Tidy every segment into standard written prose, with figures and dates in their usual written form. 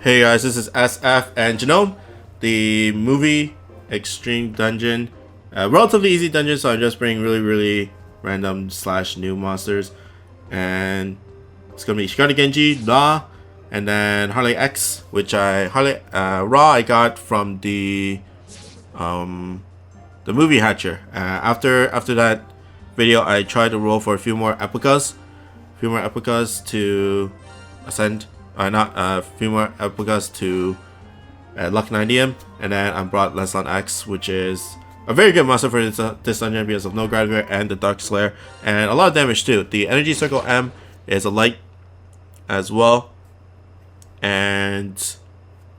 Hey guys, this is SF and Genome, the movie extreme dungeon. Relatively easy dungeon, so I'm just bringing really random / new monsters. And it's gonna be Shikari Genji, Ra, and then Harley X, which Ra I got from the movie hatcher. After that video, I tried to roll for a few more epicas to ascend. A few more epicas to Luck 90M, and then I brought Leslan X, which is a very good monster for this dungeon because of no Graveyard and the Dark Slayer, and a lot of damage too. The Energy Circle M is a light as well, and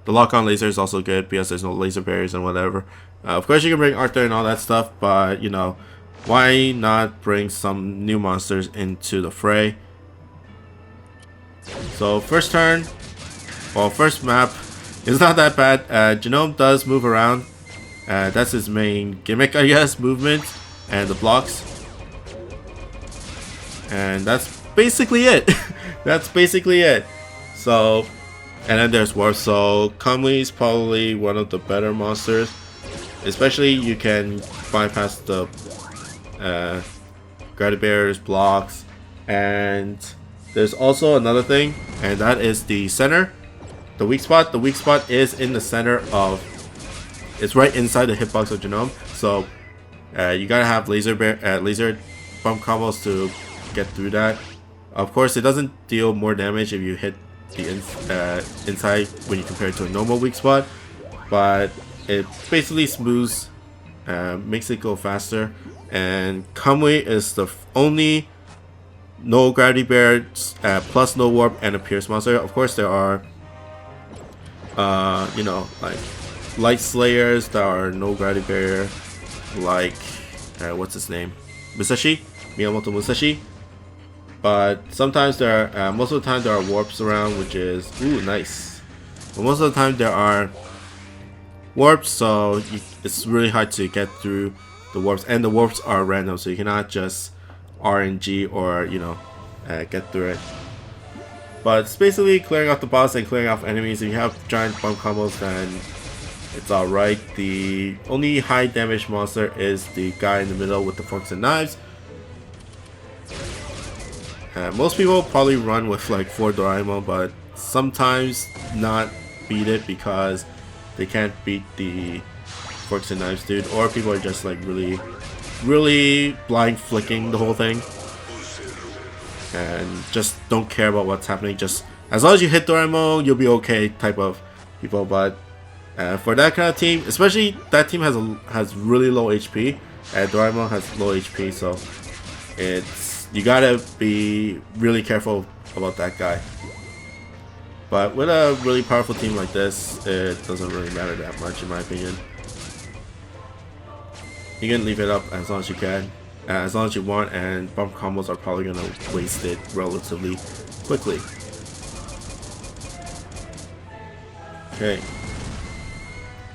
the lock-on laser is also good because there's no laser barriers and whatever. Of course, you can bring Arthur and all that stuff, but you know, why not bring some new monsters into the fray? So first map is not that bad. Genome does move around. That's his main gimmick, I guess, movement and the blocks. And that's basically it. So, and then there's Warp. So Kamui is probably one of the better monsters. Especially you can bypass the gravity barriers, blocks, and there's also another thing, and that is the center, the weak spot. The weak spot is in the center of, it's right inside the hitbox of Genome. So you gotta have laser bump combos to get through that. Of course, it doesn't deal more damage if you hit the inside when you compare it to a normal weak spot, but it basically smooths, makes it go faster. And Kamui is the only no gravity bear, plus no warp and a pierce monster. Of course, there are, you know, like light slayers that are no gravity barrier, like what's his name, Miyamoto Musashi. But sometimes there are, most of the time there are warps around, which is nice. But most of the time there are warps, so it's really hard to get through the warps, and the warps are random, so you cannot just RNG or, you know, get through it. But it's basically clearing off the boss and clearing off enemies. If you have giant bump combos, then it's alright. The only high damage monster is the guy in the middle with the forks and knives. Most people probably run with like 4 Doraemon, but sometimes not beat it because they can't beat the forks and knives dude, or people are just like really blind flicking the whole thing and just don't care about what's happening. Just as long as you hit Doraemon, you'll be okay type of people. But for that kind of team, especially that team has really low HP, and Doraemon has low HP, so you gotta be really careful about that guy. But with a really powerful team like this, it doesn't really matter that much in my opinion. You can leave it up as long as you can, as long as you want, and bump combos are probably gonna waste it relatively quickly. Okay.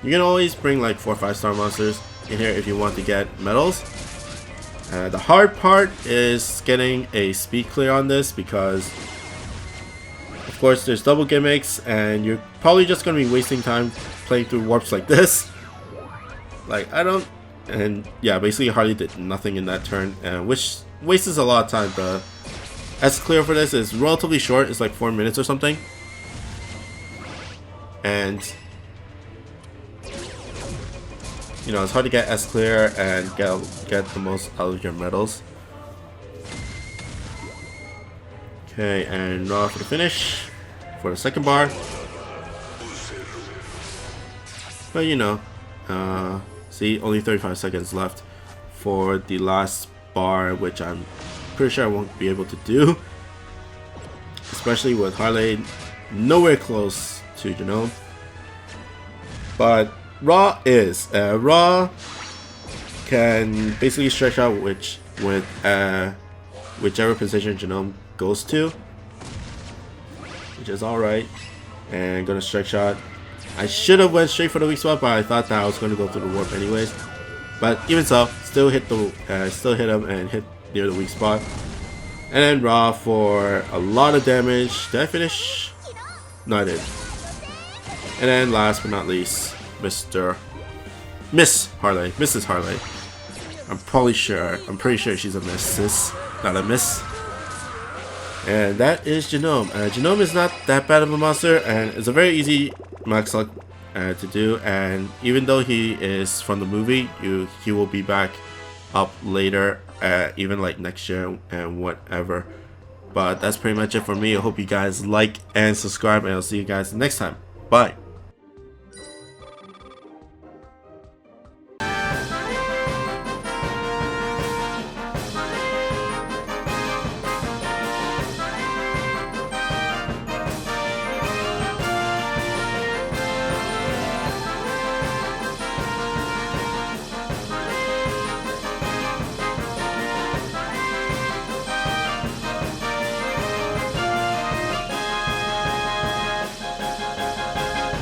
You can always bring like 4 or 5-star monsters in here if you want to get medals. The hard part is getting a speed clear on this because, of course, there's double gimmicks, and you're probably just gonna be wasting time playing through warps like this. Like and yeah, basically Harley did nothing in that turn, which wastes a lot of time. The S clear for this is relatively short, it's like 4 minutes or something. And you know, it's hard to get S clear and get the most out of your medals. Okay, and Ra for the finish for the second bar. But you know, see, only 35 seconds left for the last bar, which I'm pretty sure I won't be able to do, especially with Harley nowhere close to Genome. But Ra Ra can basically stretch out whichever position Genome goes to, which is alright. And gonna stretch out. I should have went straight for the weak spot, but I thought that I was going to go through the warp anyways. But even so, still hit him and hit near the weak spot. And then Ra for a lot of damage. Did I finish? No, I didn't. And then last but not least, Miss Harley, Mrs. Harley. I'm pretty sure she's a Mrs., not a Miss. And that is Genome. Genome is not that bad of a monster, and it's a very easy max luck to do. And even though he is from the movie, he will be back up later, even like next year and whatever. But that's pretty much it for me. I hope you guys like and subscribe, and I'll see you guys next time. Bye.